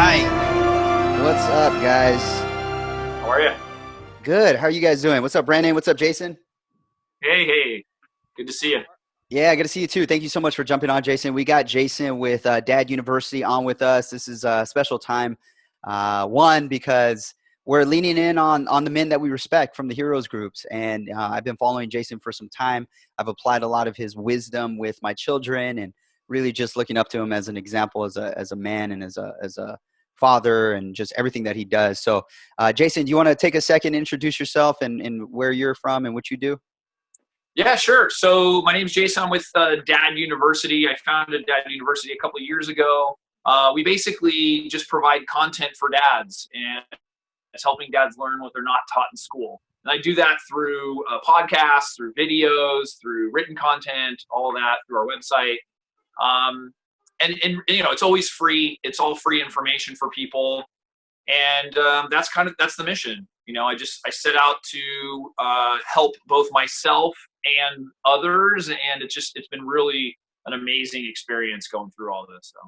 right. What's up, guys? How are you? Good. How are you guys doing? What's up, Brandon? What's up, Jason? Hey. Good to see you. Yeah, good to see you too. Thank you so much for jumping on, Jason. We got Jason with Dad University on with us. This is a special time. One, because we're leaning in on the men that we respect from the heroes groups. And I've been following Jason for some time. I've applied a lot of his wisdom with my children and really just looking up to him as an example, as a man and as a father and just everything that he does. So, Jason, do you want to take a second, introduce yourself and where you're from and what you do? Yeah, sure. So my name's Jason. I'm with Dad University. I founded Dad University a couple of years ago. We basically just provide content for dads, and it's helping dads learn what they're not taught in school. And I do that through podcasts, through videos, through written content, all of that through our website. And it's always free. It's all free information for people. And that's the mission. I set out to help both myself and others, and it's been really an amazing experience going through all this. So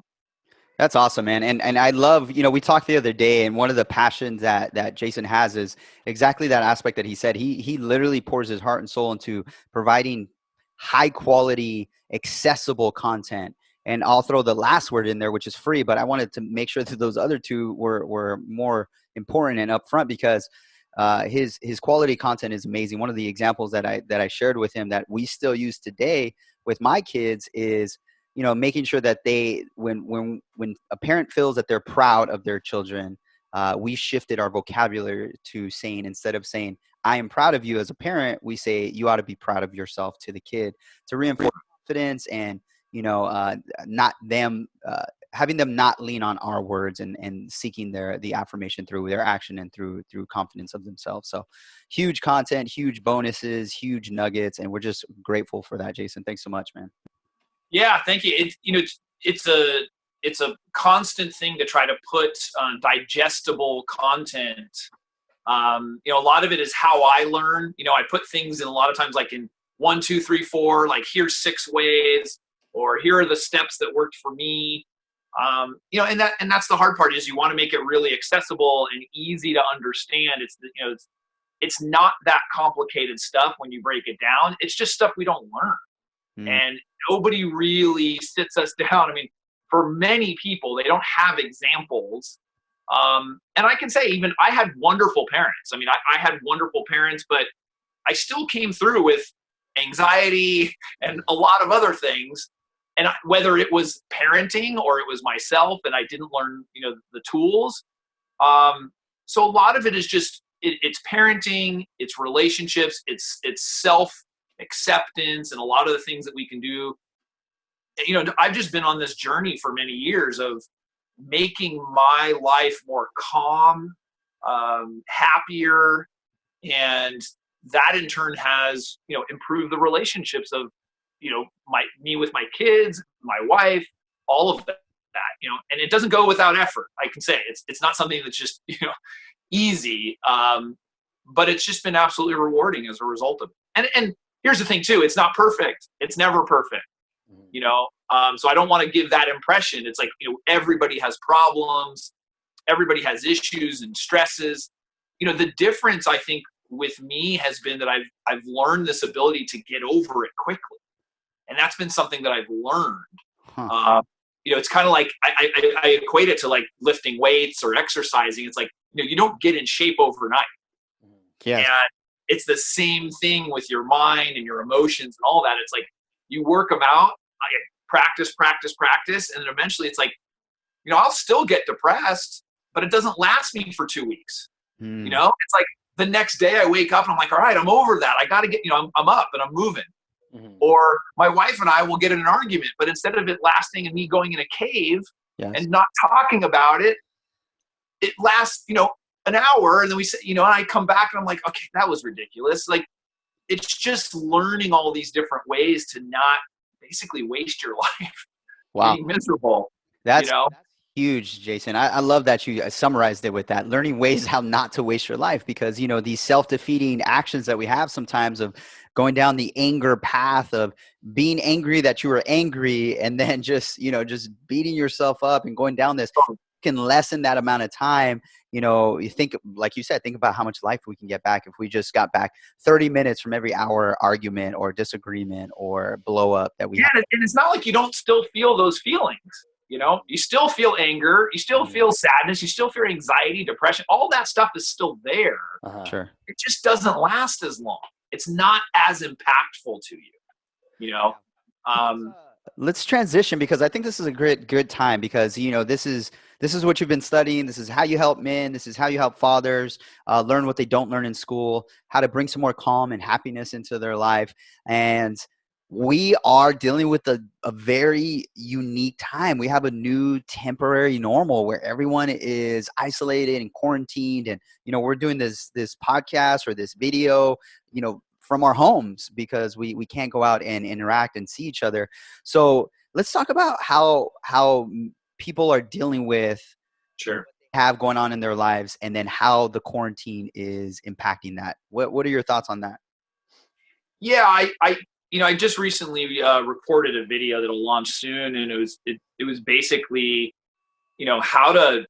That's awesome, man. And I love, we talked the other day, and one of the passions that Jason has is exactly that aspect that he said. He literally pours his heart and soul into providing high quality, accessible content. And I'll throw the last word in there, which is free, but I wanted to make sure that those other two were more important and upfront because his quality content is amazing. One of the examples that I shared with him that we still use today with my kids is, making sure that when a parent feels that they're proud of their children, we shifted our vocabulary to saying, instead of saying, I am proud of you as a parent, we say, you ought to be proud of yourself to the kid to reinforce confidence and, not them, having them not lean on our words and seeking the affirmation through their action and through confidence of themselves. So huge content, huge bonuses, huge nuggets. And we're just grateful for that, Jason. Thanks so much, man. yeah, thank you. It's a constant thing to try to put digestible content. A lot of it is how I learn. I put things in a lot of times like in 1, 2, 3, 4. Like here's 6 ways, or here are the steps that worked for me. And that's the hard part is you want to make it really accessible and easy to understand. It's not that complicated stuff when you break it down. It's just stuff we don't learn. And nobody really sits us down. I mean, for many people, they don't have examples. And I can say even I had wonderful parents. I mean, I had wonderful parents, but I still came through with anxiety and a lot of other things. And whether it was parenting or it was myself and I didn't learn, the tools. So a lot of it is just, it's parenting, it's relationships, it's self-acceptance and a lot of the things that we can do. I've just been on this journey for many years of making my life more calm, happier, and that in turn has, improved the relationships of, me with my kids, my wife, all of that, and it doesn't go without effort. I can say it's not something that's just, easy. But it's just been absolutely rewarding as a result of it. And here's the thing too, it's not perfect. It's never perfect, so I don't want to give that impression. It's like, everybody has problems. Everybody has issues and stresses. The difference I think with me has been that I've learned this ability to get over it quickly. And that's been something that I've learned. It's kind of like I equate it to like lifting weights or exercising. It's like, you don't get in shape overnight. Yeah. And it's the same thing with your mind and your emotions and all that. It's like you work them out, practice. And then eventually it's like, I'll still get depressed, but it doesn't last me for 2 weeks. It's like the next day I wake up and I'm like, all right, I'm over that. I got to get, I'm up and I'm moving. Or my wife and I will get in an argument, but instead of it lasting and me going in a cave and not talking about it, it lasts, an hour. And then we say, and I come back and I'm like, okay, that was ridiculous. Like, it's just learning all these different ways to not basically waste your life. Wow. Being miserable. That's huge, Jason. I love that you summarized it with that. Learning ways how not to waste your life because, these self-defeating actions that we have sometimes of going down the anger path of being angry that you were angry and then just beating yourself up and going down this. can lessen that amount of time, you think, like you said, think about how much life we can get back if we just got back 30 minutes from every hour argument or disagreement or blow up that we Yeah, have. and it's not like you don't still feel those feelings. You still feel anger, you still feel sadness, you still feel anxiety, depression. All that stuff is still there. Sure. It just doesn't last as long. It's not as impactful to you. Let's transition, because I think this is a good time, because this is what you've been studying. This is how you help men. This is how you help fathers learn what they don't learn in school, how to bring some more calm and happiness into their life. And we are dealing with a very unique time. We have a new temporary normal where everyone is isolated and quarantined, and we're doing this podcast or this video from our homes, because we can't go out and interact and see each other. So let's talk about how people are dealing with Sure. have going on in their lives, and then how the quarantine is impacting that. What are your thoughts on that? Yeah, I just recently recorded a video that'll launch soon, and it was basically how to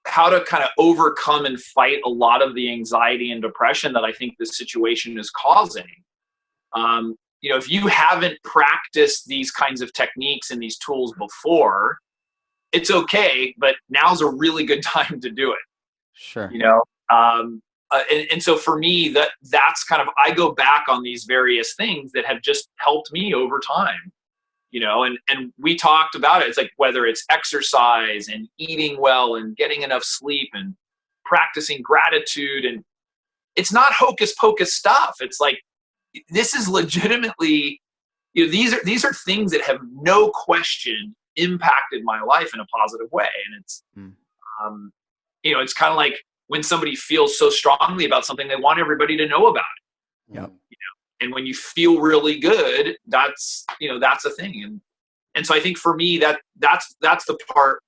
kind of overcome and fight a lot of the anxiety and depression that I think this situation is causing. If you haven't practiced these kinds of techniques and these tools before, it's okay, but now's a really good time to do it. Sure. And so for me, that's kind of, I go back on these various things that have just helped me over time. And we talked about it. It's like, whether it's exercise and eating well and getting enough sleep and practicing gratitude, and it's not hocus pocus stuff. It's like, this is legitimately, these are things that have no question impacted my life in a positive way. And it's, it's kind of like when somebody feels so strongly about something, they want everybody to know about it. Yep. And when you feel really good, that's a thing. And so I think for me, that's the part.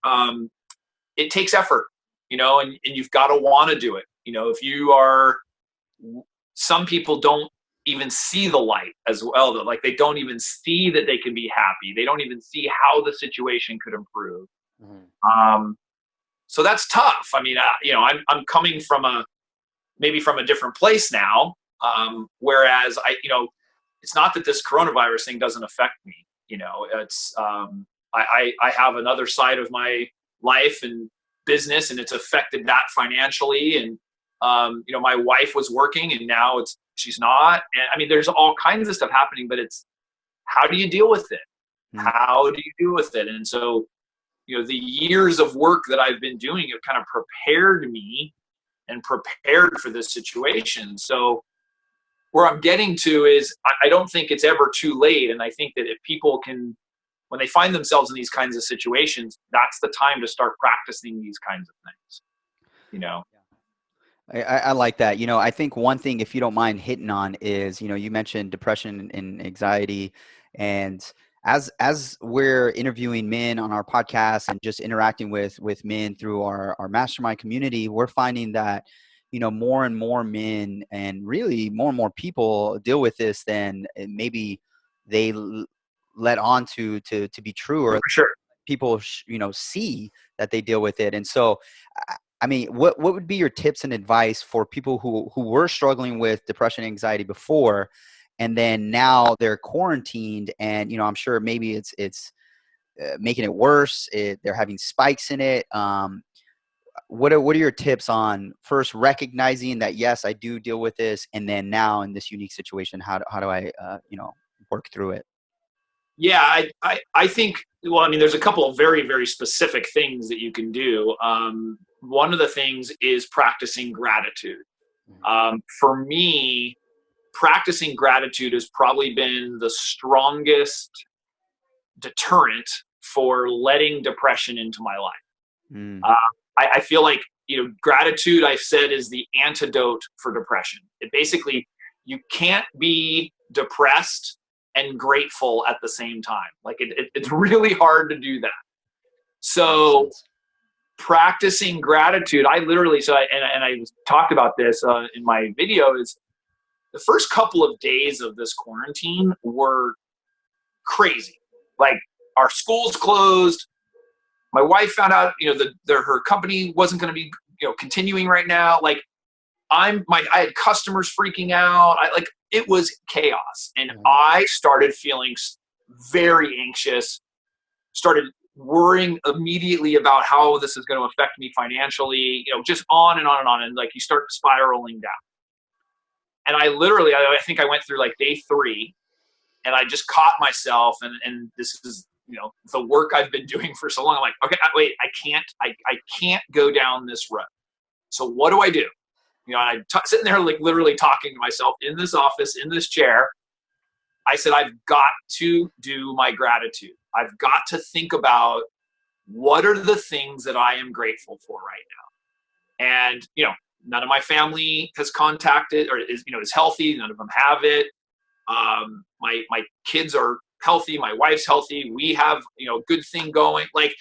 It takes effort, and you've got to want to do it. If you are, some people don't even see the light as well. Like, they don't even see that they can be happy. They don't even see how the situation could improve. So that's tough. I mean, I'm coming from maybe from a different place now. Whereas it's not that this coronavirus thing doesn't affect me. It's, I have another side of my life and business, and it's affected that financially. And, my wife was working, and now she's not. And I mean, there's all kinds of stuff happening, but it's, how do you deal with it? How do you deal with it? And so, the years of work that I've been doing have kind of prepared me and prepared for this situation. So where I'm getting to is, I don't think it's ever too late. And I think that if people can, when they find themselves in these kinds of situations, that's the time to start practicing these kinds of things, I like that. I think one thing, if you don't mind hitting on, is, you mentioned depression and anxiety. And as we're interviewing men on our podcast and just interacting with men through our mastermind community, we're finding that, more and more men, and really more and more people, deal with this than maybe they let on to be true, or for sure. People, see that they deal with it. And so, I mean, what would be your tips and advice for people who were struggling with depression and anxiety before, and then now they're quarantined, and, I'm sure maybe it's making it worse. They're having spikes in it. What are your tips on first recognizing that, yes, I do deal with this, and then now in this unique situation, how do I work through it? Yeah, I think, well, I mean, there's a couple of very, very specific things that you can do. One of the things is practicing gratitude. For me, practicing gratitude has probably been the strongest deterrent for letting depression into my life. I feel like, gratitude, I've said, is the antidote for depression. It basically, you can't be depressed and grateful at the same time. Like, it's really hard to do that. So practicing gratitude, I literally, I talked about this in my video, is the first couple of days of this quarantine were crazy. Like, our schools closed, my wife found out, her company wasn't going to be, continuing right now. Like I had customers freaking out. It was chaos. And I started feeling very anxious, started worrying immediately about how this is going to affect me financially, just on and on and on. And like, you start spiraling down. And I think I went through like day 3 and I just caught myself. And this is, the work I've been doing for so long. I'm like, okay, wait, I can't go down this road. So what do I do? I'm sitting there like literally talking to myself in this office, in this chair. I said, I've got to do my gratitude. I've got to think about what are the things that I am grateful for right now. And, none of my family has contacted or is healthy. None of them have it. My kids are healthy. My wife's healthy. We have, a good thing going. Like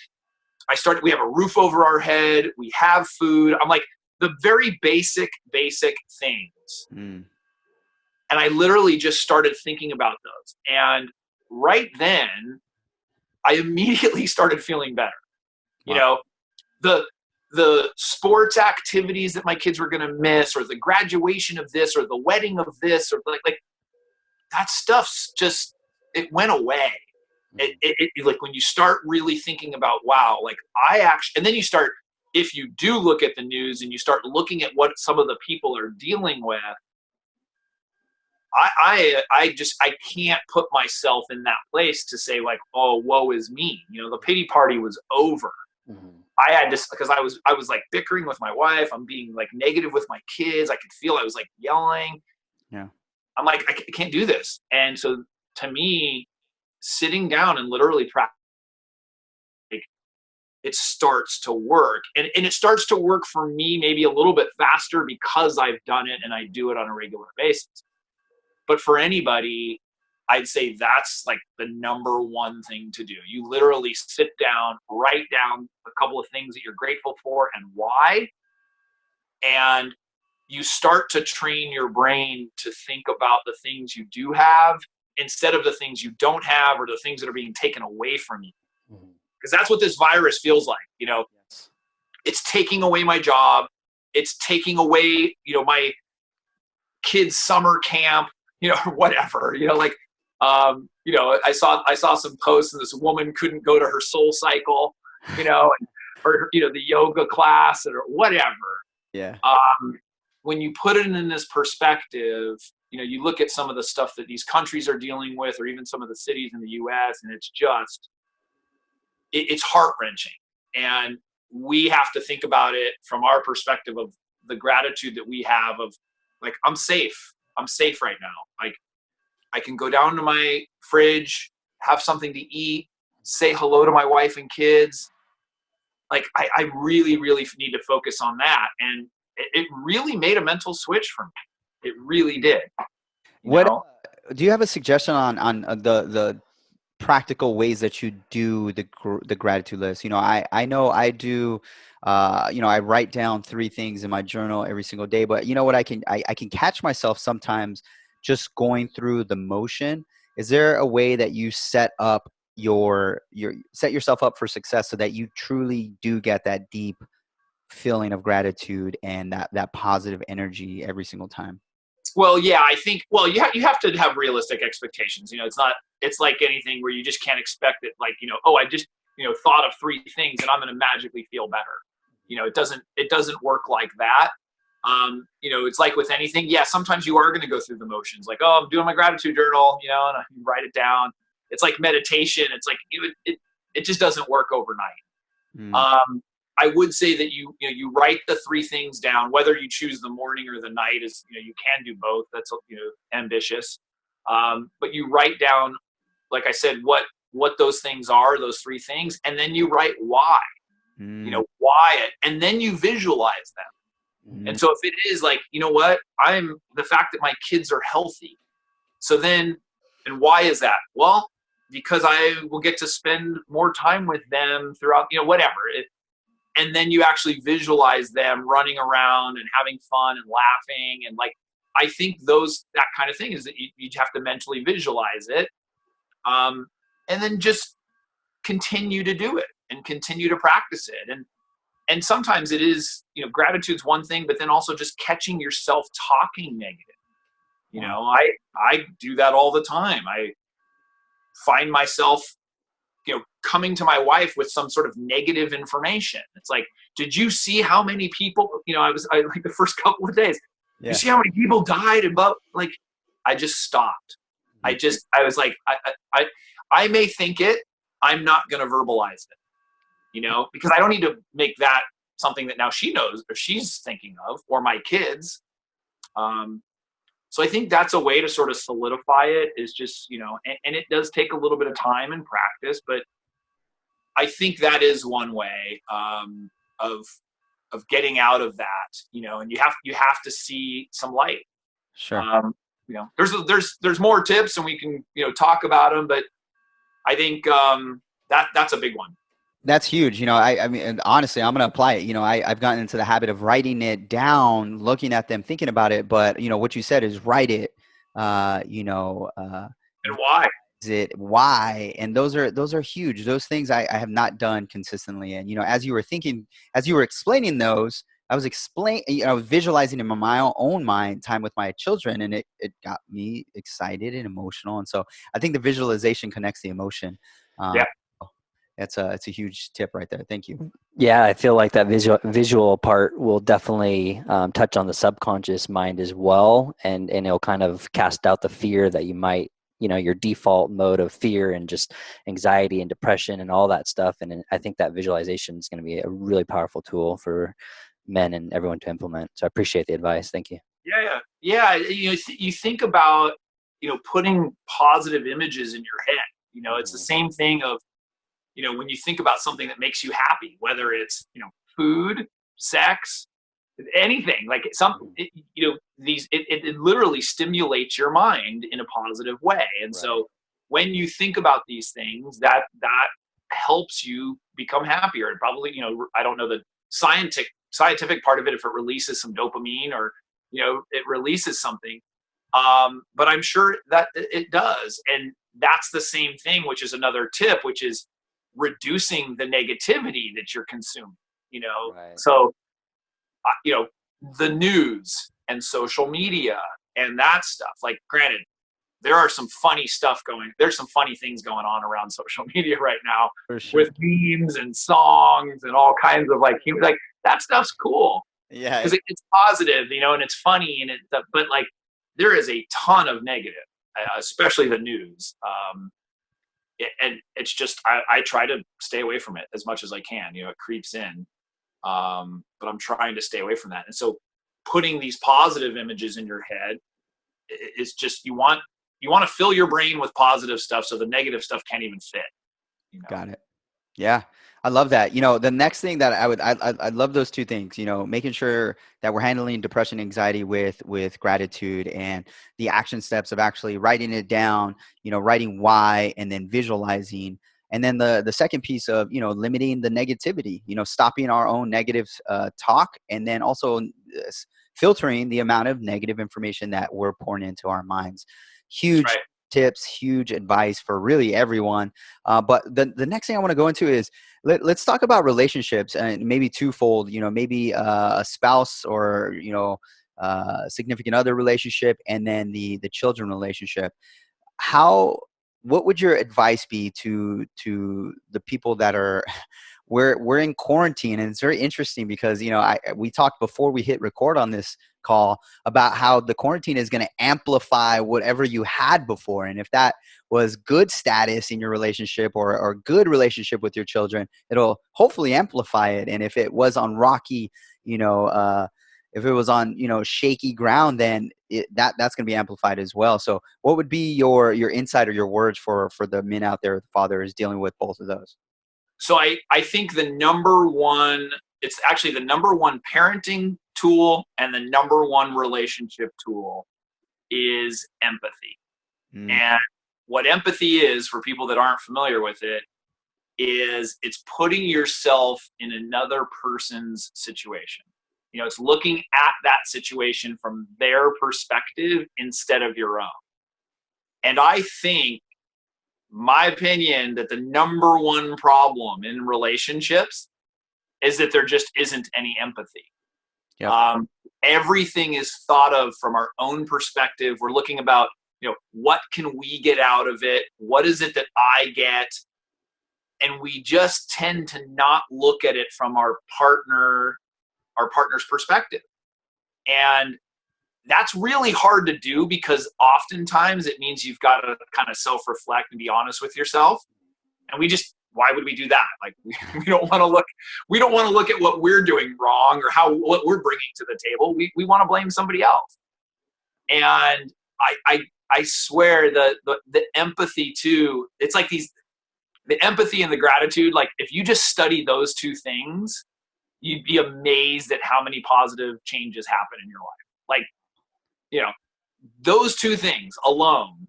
we have a roof over our head. We have food. I'm like the very basic things. Mm. And I literally just started thinking about those. And right then I immediately started feeling better. Wow. The sports activities that my kids were going to miss, or the graduation of this, or the wedding of this, or like that stuff's just, it went away. It like when you start really thinking about, wow, like and then you start, if you do look at the news and you start looking at what some of the people are dealing with, I can't put myself in that place to say like, oh, woe is me. The pity party was over. Mm-hmm. I had to, because I was like bickering with my wife. I'm being like negative with my kids. I could feel I was like yelling. Yeah. I'm like, I can't do this. And so to me, sitting down and literally practice, it starts to work. And it starts to work for me maybe a little bit faster because I've done it and I do it on a regular basis. But for anybody, I'd say that's like the number one thing to do. You literally sit down, write down a couple of things that you're grateful for and why. And you start to train your brain to think about the things you do have instead of the things you don't have or the things that are being taken away from you. Because that's what this virus feels like. Yes. It's taking away my job. It's taking away, my kids' summer camp, or whatever, I saw some posts and this woman couldn't go to her soul cycle, or, the yoga class or whatever. Yeah. When you put it in this perspective, you look at some of the stuff that these countries are dealing with, or even some of the cities in the US, and it's just, it's heart-wrenching. And we have to think about it from our perspective of the gratitude that we have of like, I'm safe right now. Like I can go down to my fridge, have something to eat, say hello to my wife and kids. Like I really, really need to focus on that. And it really made a mental switch for me. It really did. Do you have a suggestion on the practical ways that you do the gratitude list? I know I do. I write down 3 things in my journal every single day, but what I can catch myself sometimes just going through the motion. Is there a way that you set up set yourself up for success so that you truly do get that deep feeling of gratitude and that positive energy every single time? Well, yeah, I think, you have to have realistic expectations. It's like anything where you just can't expect it. Like, I just, thought of 3 things and I'm going to magically feel better. It doesn't work like that. It's like with anything. Yeah, sometimes you are going to go through the motions. Like, oh, I'm doing my gratitude journal, and I write it down. It's like meditation. It's like it just doesn't work overnight. Mm. I would say that you write the 3 things down, whether you choose the morning or the night is, you can do both. That's, ambitious. But you write down, like I said, what those things are, those 3 things, and then you write why. Why it, and then you visualize them. Mm. And so if it is like, I'm the fact that my kids are healthy. So then, and why is that? Well, because I will get to spend more time with them throughout, whatever. And then you actually visualize them running around and having fun and laughing. And like, I think that kind of thing is that you have to mentally visualize it. And then just continue to do it. and continue to practice it. And sometimes it is, gratitude's one thing, but then also just catching yourself talking negative. I do that all the time. I find myself, coming to my wife with some sort of negative information. It's like, did you see how many people, I like the first couple of days, you see how many people died about, like, I just stopped. I was like, I may think it, I'm not going to verbalize it, because I don't need to make that something that now she knows or she's thinking of, or my kids. So I think that's a way to sort of solidify it, is just, and it does take a little bit of time and practice, but I think that is one way of getting out of that, and you have to see some light. Sure. There's more tips, and we can, talk about them, but I think that's a big one. That's huge. I mean, and honestly, I'm going to apply it. I've gotten into the habit of writing it down, looking at them, thinking about it. But, what you said is write it, And why? Why? And those are huge. Those things I have not done consistently. And, as you were explaining those, I was visualizing in my own mind time with my children, and it got me excited and emotional. And so I think the visualization connects the emotion. Yeah. It's a huge tip right there. Thank you. Yeah, I feel like that visual part will definitely touch on the subconscious mind as well, and it'll kind of cast out the fear that you might, your default mode of fear and just anxiety and depression and all that stuff. And I think that visualization is going to be a really powerful tool for men and everyone to implement. So I appreciate the advice. Thank you. Yeah. You think about, putting positive images in your head. It's the same thing of, when you think about something that makes you happy, whether it's, food, sex, anything, like it literally stimulates your mind in a positive way. And right. So when you think about these things, that helps you become happier. And probably, I don't know the scientific part of it, if it releases some dopamine or, it releases something. But I'm sure that it does. And that's the same thing, which is another tip, which is reducing the negativity that you're consuming, Right. So, the news and social media and that stuff, like, granted, there's some funny things going on around social media right now. For sure. With memes and songs and all kinds of like that stuff's cool. Yeah. Because it's positive, and it's funny but like there is a ton of negative, especially the news. And it's just, I try to stay away from it as much as I can. It creeps in, but I'm trying to stay away from that. And so putting these positive images in your head is just, you want to fill your brain with positive stuff so the negative stuff can't even fit. Got it. Yeah. I love that. The next thing that I love those two things, making sure that we're handling depression, anxiety with gratitude, and the action steps of actually writing it down, writing why, and then visualizing. And then the second piece of, limiting the negativity, stopping our own negative talk, and then also filtering the amount of negative information that we're pouring into our minds. Huge right. Tips, huge advice for really everyone. But the next thing I want to go into is let's talk about relationships, and maybe twofold, maybe a spouse or, significant other relationship, and then the children relationship. What would your advice be to the people that are, we're in quarantine, and it's very interesting because, we talked before we hit record on this call about how the quarantine is going to amplify whatever you had before. And if that was good status in your relationship or good relationship with your children, it'll hopefully amplify it. And if it was on rocky, if it was on, shaky ground, then that's going to be amplified as well. So what would be your insight or your words for the men out there, the fathers dealing with both of those? So I think it's actually the number one parenting tool and the number one relationship tool is empathy. And what empathy is, for people that aren't familiar with it, is it's putting yourself in another person's situation. It's looking at that situation from their perspective instead of your own. And I think my opinion that the number one problem in relationships is that there just isn't any empathy. Yep. Everything is thought of from our own perspective. We're looking about, what can we get out of it? What is it that I get? And we just tend to not look at it from our partner's perspective. And that's really hard to do because oftentimes it means you've got to kind of self-reflect and be honest with yourself. And why would we do that? Like we don't want to look at what we're doing wrong or what we're bringing to the table. We want to blame somebody else. And I swear the empathy too, it's like the empathy and the gratitude, like if you just study those two things, you'd be amazed at how many positive changes happen in your life. Like, those two things alone.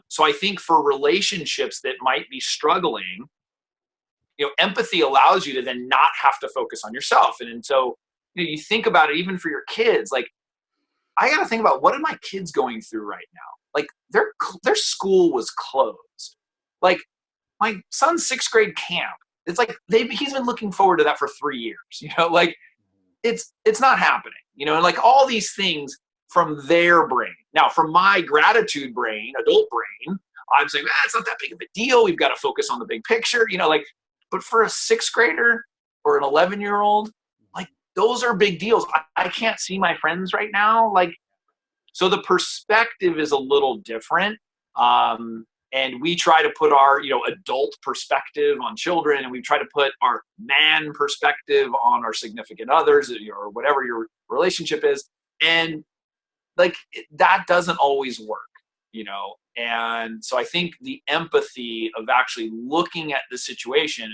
So I think for relationships that might be struggling, empathy allows you to then not have to focus on yourself. And so, you think about it, even for your kids, like I got to think about what are my kids going through right now? Like their school was closed. Like my son's 6th grade camp. It's like he's been looking forward to that for 3 years, like it's not happening, and like all these things from their brain. Now, from my gratitude brain, adult brain, I'm saying, it's not that big of a deal. We've got to focus on the big picture, but for a 6th grader or an 11-year-old, like those are big deals. I can't see my friends right now. Like, so the perspective is a little different. And we try to put our, adult perspective on children, and we try to put our man perspective on our significant others or whatever your relationship is. And like, that doesn't always work, And so I think the empathy of actually looking at the situation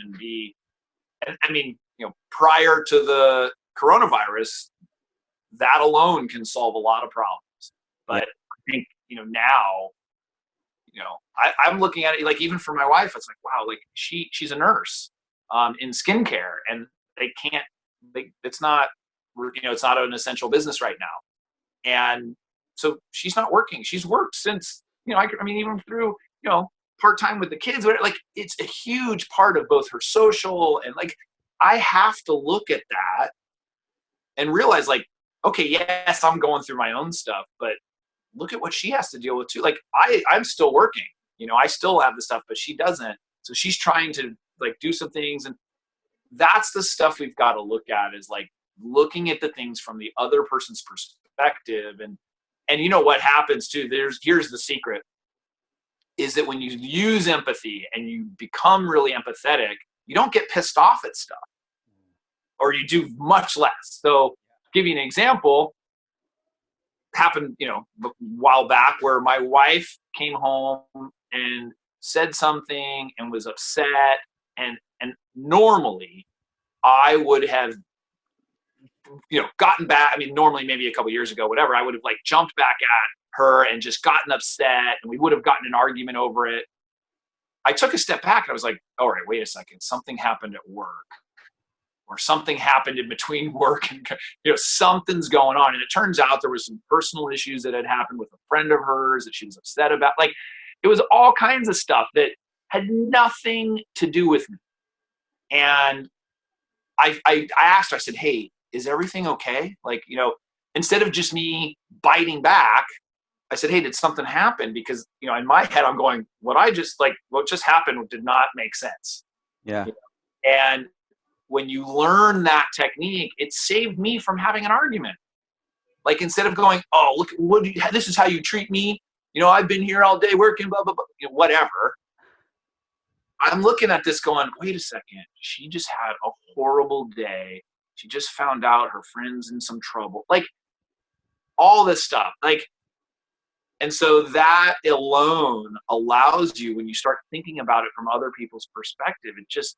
prior to the coronavirus, that alone can solve a lot of problems. But I think, now, I'm looking at it, like, even for my wife, it's like, wow, like she's a nurse in skincare, and it's not an essential business right now. And so she's not working. She's worked since, even through, part-time with the kids, like it's a huge part of both her social, and like, I have to look at that and realize, like, okay, yes, I'm going through my own stuff, but look at what she has to deal with too. Like I'm still working, I still have the stuff, but she doesn't. So she's trying to like do some things. And that's the stuff we've got to look at, is like looking at the things from the other person's perspective. And what happens too, here's the secret, is that when you use empathy and you become really empathetic, you don't get pissed off at stuff, or you do much less. So to give you an example, happened, a while back, where my wife came home and said something and was upset. And normally I would have, gotten back. Normally maybe a couple years ago, whatever, I would have like jumped back at her and just gotten upset, and we would have gotten an argument over it. I took a step back and I was like, all right, wait a second. Something happened at work, or something happened in between work, and something's going on. And it turns out there was some personal issues that had happened with a friend of hers that she was upset about. Like, it was all kinds of stuff that had nothing to do with me. And I asked her, I said, hey, is everything okay? Like, instead of just me biting back, I said, hey, did something happen? Because, in my head, I'm going, what just happened did not make sense. Yeah. And when you learn that technique, it saved me from having an argument. Like, instead of going, oh, look, this is how you treat me. I've been here all day working, blah, blah, blah, whatever. I'm looking at this going, wait a second. She just had a horrible day. She just found out her friend's in some trouble. Like, all this stuff. Like, and so that alone allows you, when you start thinking about it from other people's perspective, it just,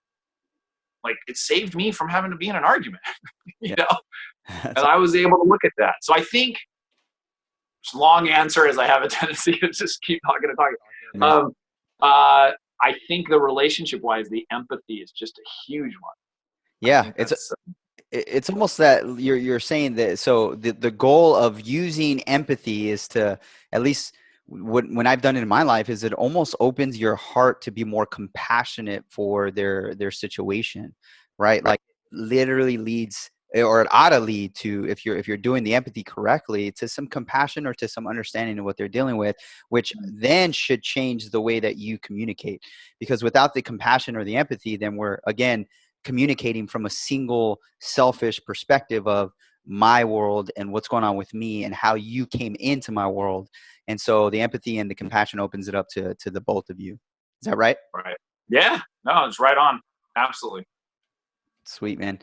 like, it saved me from having to be in an argument, and I was able to look at that. So I think, it's a long answer, as I have a tendency to just keep talking and talking. I think the relationship wise, the empathy is just a huge one. Yeah. It's almost that you're saying that. So the goal of using empathy is to, at least when I've done it in my life is it almost opens your heart to be more compassionate for their situation, right? Like literally leads, or it ought to lead to, if you're doing the empathy correctly, to some compassion or to some understanding of what they're dealing with, which then should change the way that you communicate. Because without the compassion or the empathy, then we're again communicating from a single selfish perspective of my world and what's going on with me and how you came into my world. And so the empathy and the compassion opens it up to the both of you. Is that right? Right. Yeah. No, it's right on. Absolutely. Sweet, man.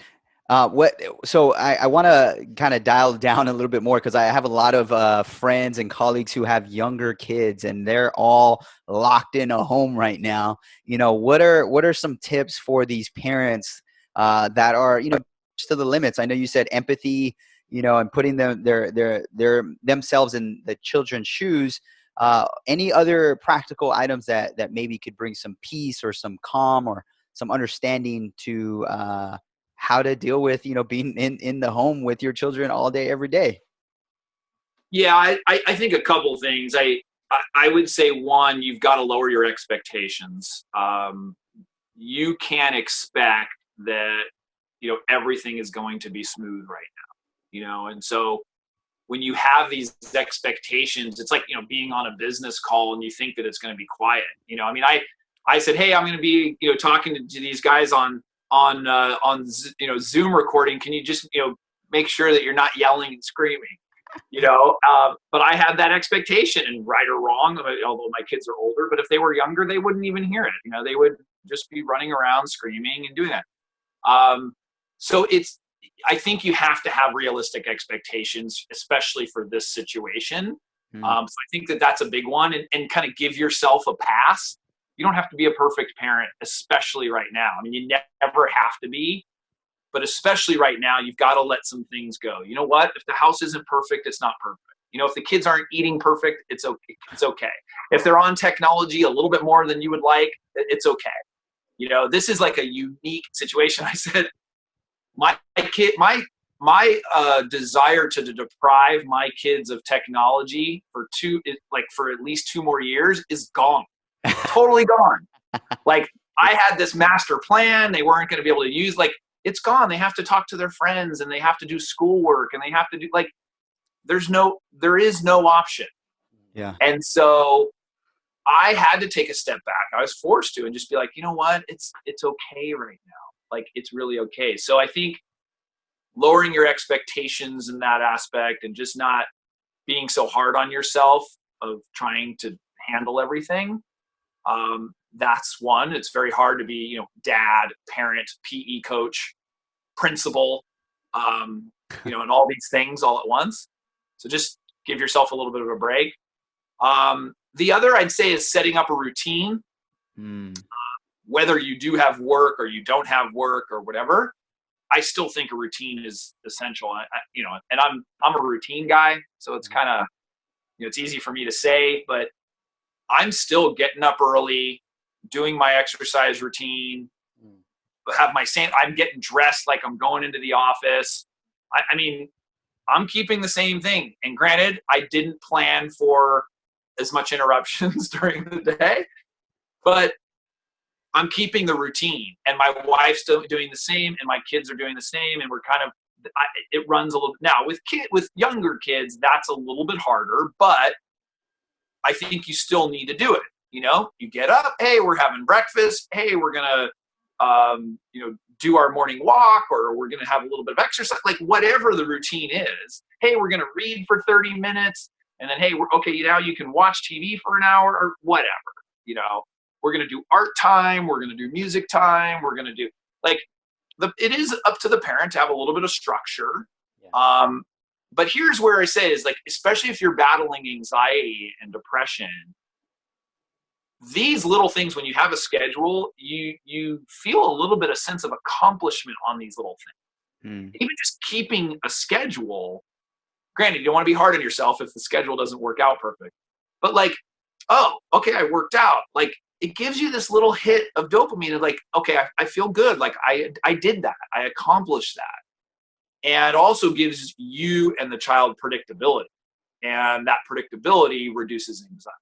So I want to kind of dial down a little bit more, because I have a lot of friends and colleagues who have younger kids, and they're all locked in a home right now. What are some tips for these parents that are, to the limits? I know you said empathy, and putting their themselves in the children's shoes. Any other practical items that maybe could bring some peace or some calm or some understanding to how to deal with, being in the home with your children all day, every day? Yeah, I think a couple things. I would say, one, you've got to lower your expectations. You can't expect that, everything is going to be smooth right now, and so when you have these expectations, it's like, being on a business call and you think that it's going to be quiet. I mean, I said, hey, I'm going to be, talking to these guys on Zoom recording. Can you just, make sure that you're not yelling and screaming, but I had that expectation, and right or wrong, although my kids are older, but if they were younger, they wouldn't even hear it. They would just be running around screaming and doing that. So I think you have to have realistic expectations, especially for this situation. So I think that's a big one, and kind of give yourself a pass. You don't have to be a perfect parent, especially right now. I mean, you never have to be, but especially right now, you've got to let some things go. You know what? If the house isn't perfect, it's not perfect. If the kids aren't eating perfect, it's okay. It's okay. If they're on technology a little bit more than you would like, it's okay. This is like a unique situation. I said, my desire to deprive my kids of technology for at least 2 more years is gone. Totally gone. Like, I had this master plan. They weren't going to be able to use, it's gone. They have to talk to their friends, and they have to do schoolwork, and they have to do, there is no option. Yeah. And so I had to take a step back. I was forced to, and just be like, you know what? It's okay right now. It's really okay. So I think lowering your expectations in that aspect, and just not being so hard on yourself of trying to handle everything. That's one. It's very hard to be, dad, parent, PE coach, principal, and all these things all at once. So just give yourself a little bit of a break. The other, I'd say, is setting up a routine. Whether you do have work or you don't have work or whatever, I still think a routine is essential. And I'm a routine guy, so it's kind of, it's easy for me to say, but I'm still getting up early, doing my exercise routine, I'm getting dressed like I'm going into the office. I mean, I'm keeping the same thing. And granted, I didn't plan for as much interruptions during the day, but I'm keeping the routine, and my wife's still doing the same, and my kids are doing the same. And we're kind of, it runs a little now with younger kids. That's a little bit harder, but I think you still need to do it. You get up, hey, we're having breakfast. Hey, we're going to, do our morning walk, or we're going to have a little bit of exercise, whatever the routine is. Hey, we're going to read for 30 minutes. And then, hey, now you can watch TV for an hour or whatever, we're going to do art time. We're going to do music time. We're going to do it is up to the parent to have a little bit of structure. Yeah. But here's where I say is, especially if you're battling anxiety and depression, these little things, when you have a schedule, you feel a little bit of sense of accomplishment on these little things. Even just keeping a schedule, granted, you don't want to be hard on yourself if the schedule doesn't work out perfect, but oh, okay, I worked out. It gives you this little hit of dopamine of okay, I feel good. I did that. I accomplished that. And also gives you and the child predictability. And that predictability reduces anxiety,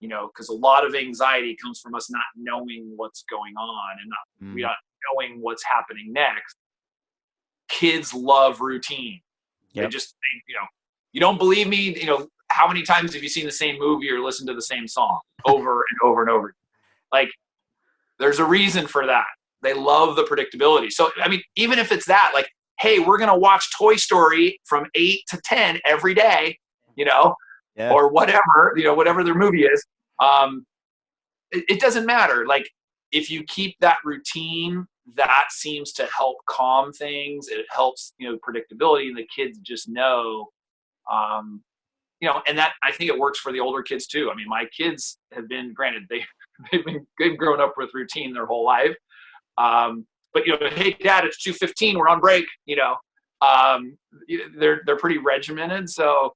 because a lot of anxiety comes from us not knowing what's going on and we not knowing what's happening next. Kids love routine. Yep. You don't believe me, how many times have you seen the same movie or listened to the same song over and over and over? Like, there's a reason for that. They love the predictability. So, I mean, even if it's that, like, hey, we're going to watch Toy Story from 8 to 10 every day, or whatever, whatever their movie is. It doesn't matter. Like, if you keep that routine, that seems to help calm things. It helps, predictability, and the kids just know, and that, I think it works for the older kids too. I mean, my kids have been, granted, they've grown up with routine their whole life. But hey, Dad, it's 2:15. We're on break. They're pretty regimented. So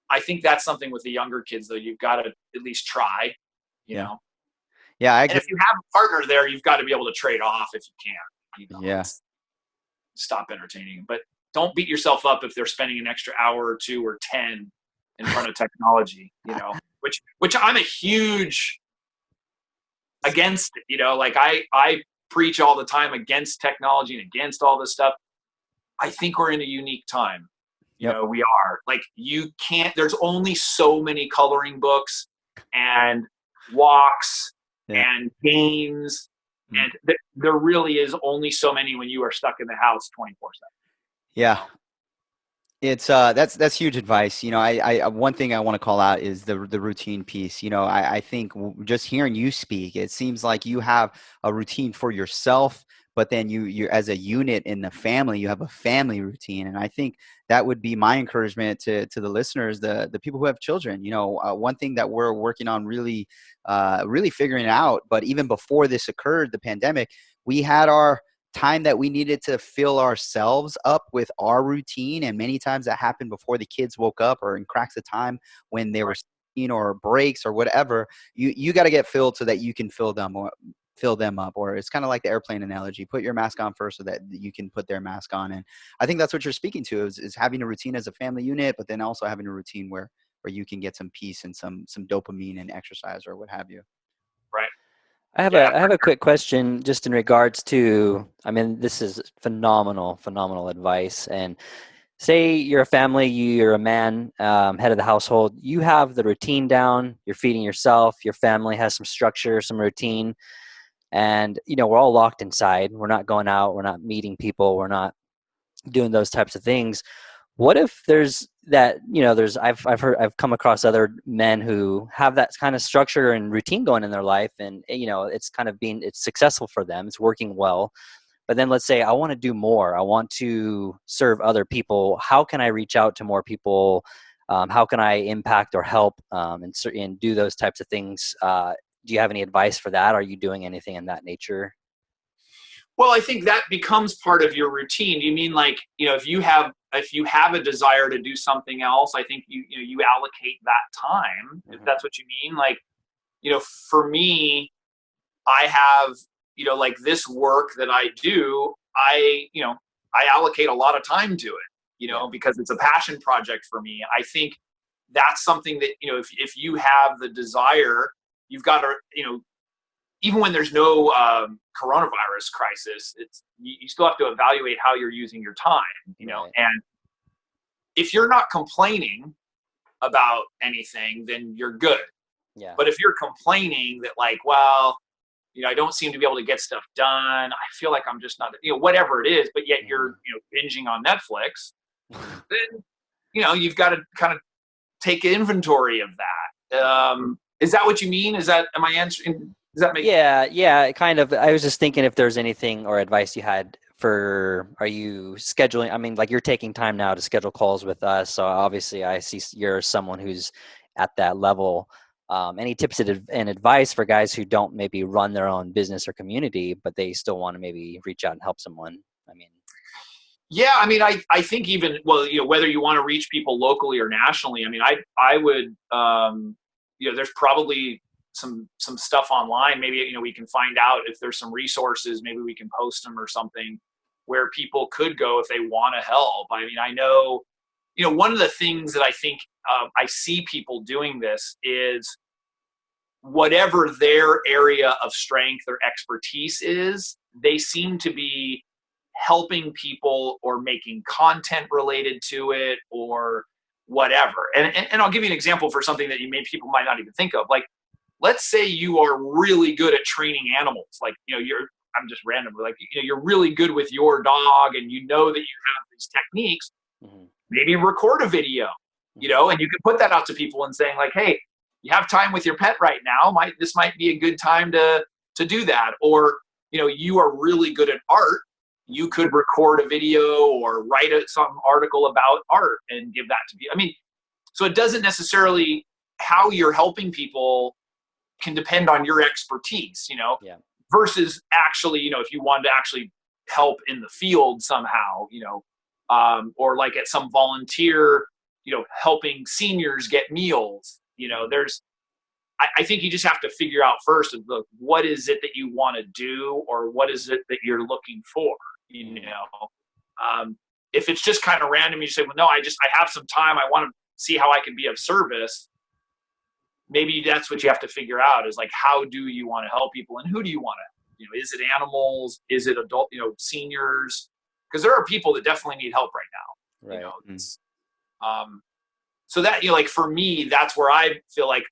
I think that's something with the younger kids, though. You've got to at least try. Yeah, I agree. And if you have a partner there, you've got to be able to trade off if you can. Stop entertaining, but don't beat yourself up if they're spending an extra hour or 2 or 10 in front of technology. Which I'm a huge against. Like I preach all the time against technology and against all this stuff. I think we're in a unique time. We are. Like, you can't, there's only so many coloring books and walks and games. And there really is only so many when you are stuck in the house 24/7. Yeah. It's that's huge advice. I one thing I want to call out is the routine piece. I think just hearing you speak, it seems like you have a routine for yourself, but then you as a unit in the family, you have a family routine. And I think that would be my encouragement to the listeners, the people who have children. One thing that we're working on really figuring out, but even before this occurred, the pandemic, we had our time that we needed to fill ourselves up with our routine, and many times that happened before the kids woke up or in cracks of time when they were or breaks or whatever. You got to get filled so that you can fill them up. Or it's kind of like the airplane analogy: put your mask on first so that you can put their mask on. And I think that's what you're speaking to, is having a routine as a family unit, but then also having a routine where you can get some peace and some dopamine and exercise or what have you. Right. I have a quick question just in regards to, I mean, this is phenomenal advice. And say you're a family, you're a man, head of the household, you have the routine down, you're feeding yourself, your family has some structure, some routine, and, we're all locked inside. We're not going out, we're not meeting people, we're not doing those types of things. What if there's that, I've come across other men who have that kind of structure and routine going in their life, and, it's it's successful for them. It's working well. But then let's say I want to do more. I want to serve other people. How can I reach out to more people? How can I impact or help and do those types of things? Do you have any advice for that? Are you doing anything in that nature? Well, I think that becomes part of your routine. You mean, like, if you have a desire to do something else, I think you allocate that time, if that's what you mean. Like, for me, I have, like, this work that I do, I allocate a lot of time to it, because it's a passion project for me. I think that's something that, if you have the desire, you've got to, even when there's no coronavirus crisis, you still have to evaluate how you're using your time, Right. and if you're not complaining about anything, then you're good. Yeah. But if you're complaining that, like, well, I don't seem to be able to get stuff done, I feel like I'm just not, whatever it is, but yet you're, binging on Netflix, then, you've got to kind of take inventory of that. Is that what you mean? Am I answering? Does that make sense? Yeah, kind of. I was just thinking if there's anything or advice you had are you scheduling? I mean, like, you're taking time now to schedule calls with us. So obviously I see you're someone who's at that level. Any tips and advice for guys who don't maybe run their own business or community, but they still want to maybe reach out and help someone? I mean, yeah, I mean, I think even, well, whether you want to reach people locally or nationally, I mean, I would, there's probably some stuff online. Maybe, we can find out if there's some resources, maybe we can post them or something where people could go if they want to help. I mean, I know, one of the things that I think I see people doing this is whatever their area of strength or expertise is, they seem to be helping people or making content related to it or whatever. And I'll give you an example for something that people might not even think of. Like, let's say you are really good at training animals. Like, I'm just randomly like, you're really good with your dog and that you have these techniques. Mm-hmm. Maybe record a video, and you can put that out to people and saying like, hey, you have time with your pet right now. This might be a good time to do that. Or, you are really good at art. You could record a video or write some article about art and give that to people. I mean, so it doesn't necessarily, how you're helping people can depend on your expertise, yeah. Versus actually, if you wanted to actually help in the field somehow, or like at some volunteer, helping seniors get meals, I think you just have to figure out first, what is it that you want to do, or what is it that you're looking for, if it's just kind of random, you say, well, no, I have some time. I want to see how I can be of service. Maybe that's what you have to figure out is like, how do you want to help people and who do you want to, is it animals? Is it adult, seniors? Because there are people that definitely need help right now. Right. So that, like for me, that's where I feel like,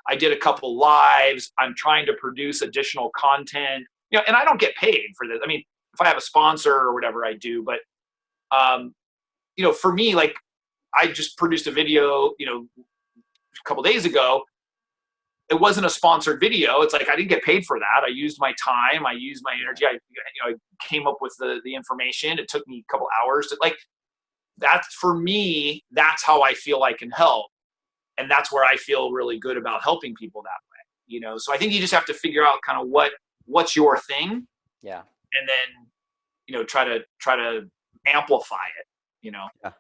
I did a couple lives. I'm trying to produce additional content, and I don't get paid for this. I mean, if I have a sponsor or whatever I do, but, for me, like I just produced a video, a couple days ago. It wasn't a sponsored video. It's like, I didn't get paid for that. I used my time. I used my energy. I came up with the information. It took me a couple hours to that's for me, that's how I feel I can help. And that's where I feel really good about helping people that way, So I think you just have to figure out kind of what's your thing. Yeah. And then, try to amplify it, Yeah.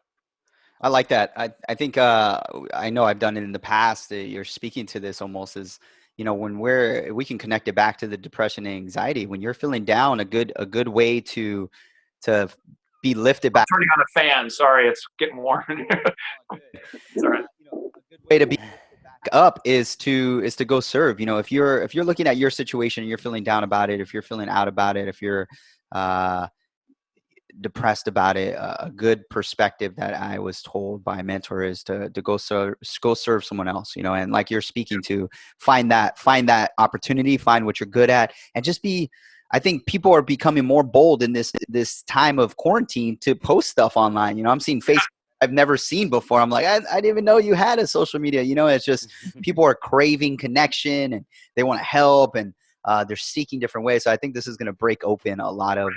I like that. I think, I know I've done it in the past. You're speaking to this almost as, when we can connect it back to the depression and anxiety. When you're feeling down, a good way to be lifted back. I'm turning on a fan. Sorry, it's getting warm in here. It's all right. A good way to be back up is to go serve. If you're looking at your situation and you're feeling down about it, if you're feeling out about it, if you're depressed about it, a good perspective that I was told by a mentor is to go serve someone else, and like you're speaking to, find that opportunity, find what you're good at, and just be. I think people are becoming more bold in this time of quarantine to post stuff online. I'm seeing Facebook I've never seen before. I'm like, I didn't even know you had a social media. It's just people are craving connection and they want to help, and they're seeking different ways. So I think this is going to break open a lot of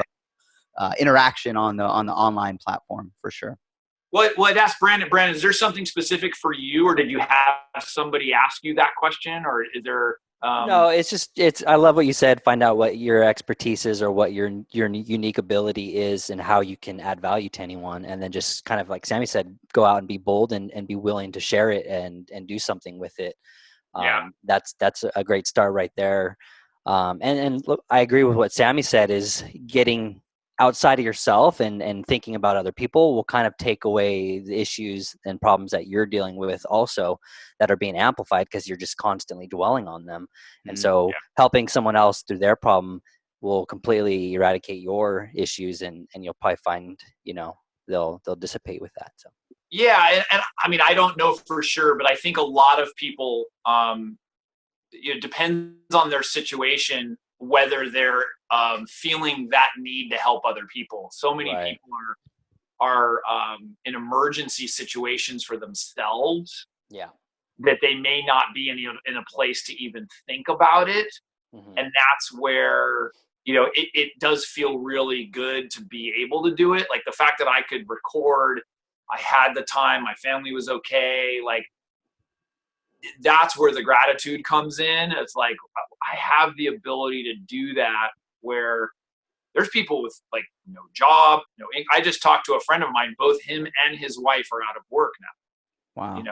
interaction on the online platform for sure. Well, I'd ask Brandon, is there something specific for you, or did you have somebody ask you that question, or is there? No, I love what you said. Find out what your expertise is or what your unique ability is and how you can add value to anyone. And then just kind of like Sammy said, go out and be bold and be willing to share it and do something with it. That's a great start right there. And look, I agree with what Sammy said is getting outside of yourself and thinking about other people will kind of take away the issues and problems that you're dealing with also that are being amplified because you're just constantly dwelling on them. And so helping someone else through their problem will completely eradicate your issues and you'll probably find, they'll dissipate with that. So. Yeah. And I mean, I don't know for sure, but I think a lot of people, it depends on their situation, whether they're feeling that need to help other people. So many people are in emergency situations for themselves. Yeah. That they may not be in a place to even think about it. Mm-hmm. And that's where, it does feel really good to be able to do it. Like the fact that I could record, I had the time, my family was okay. Like that's where the gratitude comes in. It's like, I have the ability to do that where there's people with like no job, no income. I just talked to a friend of mine, both him and his wife are out of work now. Wow.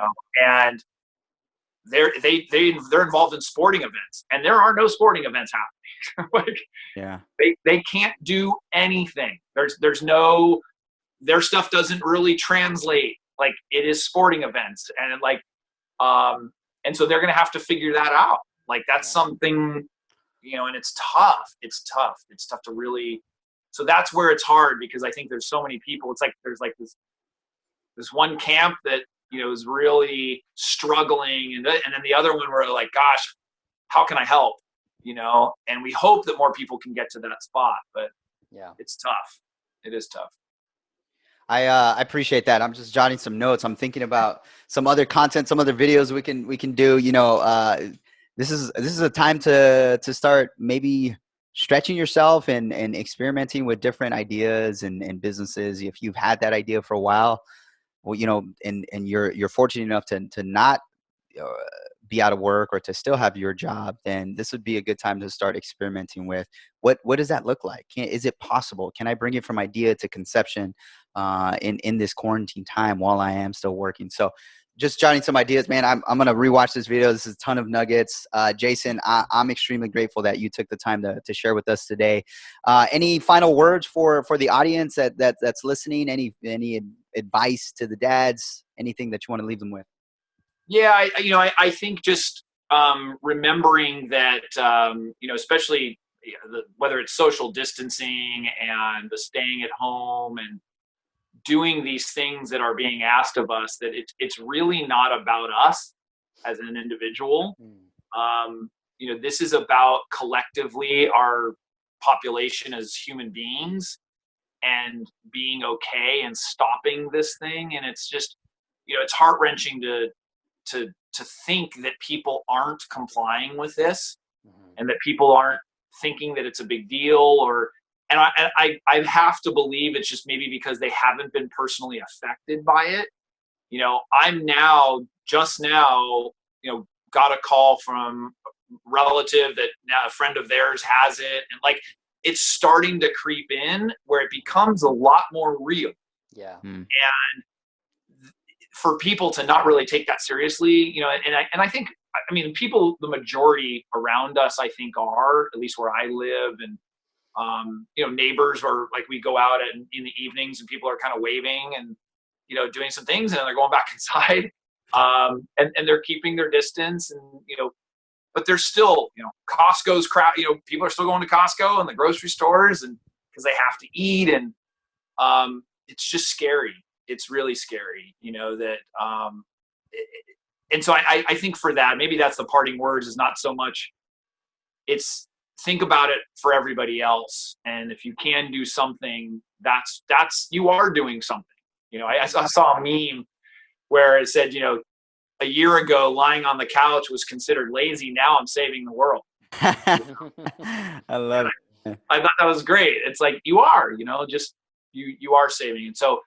And they're involved in sporting events and there are no sporting events happening. Like, yeah, they can't do anything. There's no, their stuff doesn't really translate. Like, it is sporting events, and like, and so they're going to have to figure that out. Like, that's something, you know, and it's tough. It's tough to really, so that's where it's hard, because I think there's so many people. It's like, there's like this one camp that, you know, is really struggling. And then the other one where like, gosh, how can I help? You know, and we hope that more people can get to that spot, but it's tough. It is tough. I appreciate that. I'm just jotting some notes. I'm thinking about some other content, some other videos we can do. You know, this is a time to start maybe stretching yourself and experimenting with different ideas and businesses. If you've had that idea for a while, well, you know, and you're fortunate enough to not be out of work or to still have your job, then this would be a good time to start experimenting with what does that look like? Is it possible? Can I bring it from idea to conception in this quarantine time while I am still working? So just jotting some ideas, man. I'm going to rewatch this video. This is a ton of nuggets. Jason, I'm extremely grateful that you took the time to share with us today. Any final words for the audience that's listening? Any advice to the dads? Anything that you want to leave them with? Yeah, I think just remembering that, you know, especially whether it's social distancing and the staying at home and doing these things that are being asked of us, that it's really not about us as an individual. You know, this is about collectively our population as human beings and being okay and stopping this thing. And it's just, you know, it's heart-wrenching to think that people aren't complying with this, and that people aren't thinking that it's a big deal, and I have to believe it's just maybe because they haven't been personally affected by it. You know, I'm just now, you know, got a call from a relative that now a friend of theirs has it, and like, it's starting to creep in where it becomes a lot more real. Yeah. And for people to not really take that seriously, you know, and I think, I mean, people, the majority around us, I think, are, at least where I live, and you know, neighbors are like, we go out in the evenings and people are kind of waving and, you know, doing some things, and then they're going back inside, and they're keeping their distance, and, you know, but there's still, you know, Costco's crowd, you know, people are still going to Costco and the grocery stores, and because they have to eat, and it's just scary. It's really scary, you know, that, and so I think for that, maybe that's the parting words, is not so much, it's think about it for everybody else. And if you can do something, that's, you are doing something. You know, I saw a meme where it said, you know, a year ago, lying on the couch was considered lazy. Now I'm saving the world. I love it. I thought that was great. It's like, you are, you know, just, you are saving. And so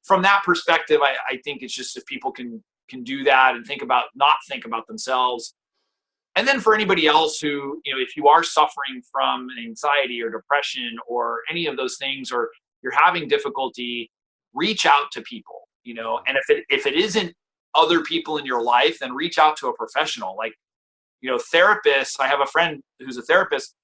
from that perspective, I think it's just, if people can do that and not think about themselves. And then for anybody else who, you know, if you are suffering from anxiety or depression or any of those things, or you're having difficulty, reach out to people, you know, and if it isn't other people in your life, then reach out to a professional. Like, you know, therapists, I have a friend who's a therapist,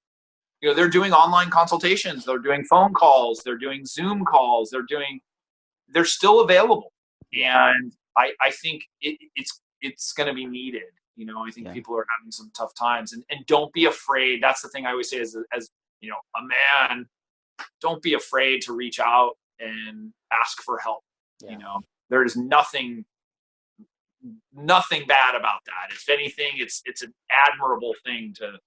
you know, they're doing online consultations, they're doing phone calls, they're doing Zoom calls, they're still available. And I think it's going to be needed. You know, I think people are having some tough times, and don't be afraid. That's the thing I always say as you know, a man, don't be afraid to reach out and ask for help. You know, there's nothing bad about that. If anything, it's an admirable thing to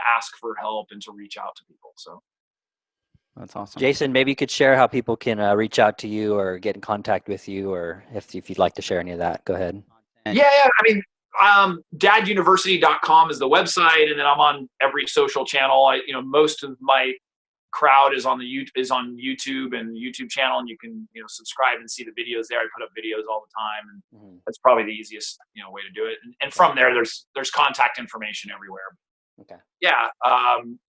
ask for help and to reach out to people. So that's awesome. Jason, maybe you could share how people can reach out to you or get in contact with you, or if you'd like to share any of that, go ahead. Yeah. I mean, daduniversity.com is the website, and then I'm on every social channel. You know, most of my crowd is on YouTube and YouTube channel, and you can, you know, subscribe and see the videos there. I put up videos all the time, and that's probably the easiest, you know, way to do it. And from there, there's contact information everywhere. Okay. Yeah.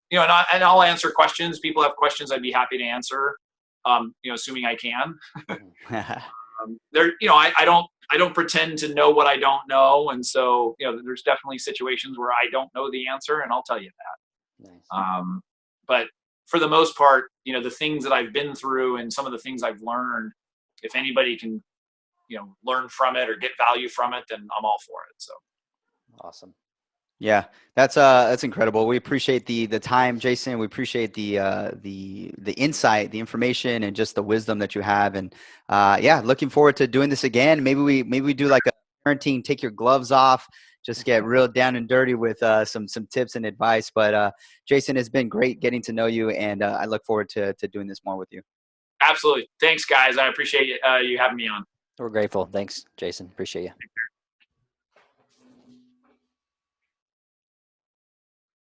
You know, and I'll answer questions. People have questions, I'd be happy to answer. You know, assuming I can. There, you know, I don't pretend to know what I don't know, and so, you know, there's definitely situations where I don't know the answer, and I'll tell you that. Nice. But for the most part, you know, the things that I've been through and some of the things I've learned, if anybody can learn from it or get value from it, then I'm all for it. So Awesome. Yeah, that's incredible. We appreciate the time, Jason. We appreciate the insight, the information, and just the wisdom that you have. And yeah, looking forward to doing this again. Maybe we do like a parenting, take your gloves off, just get real down and dirty with some tips and advice. But Jason, it's been great getting to know you, and I look forward to doing this more with you. absolutely. Thanks, guys. I appreciate you having me on. We're grateful. Thanks, Jason. Appreciate you.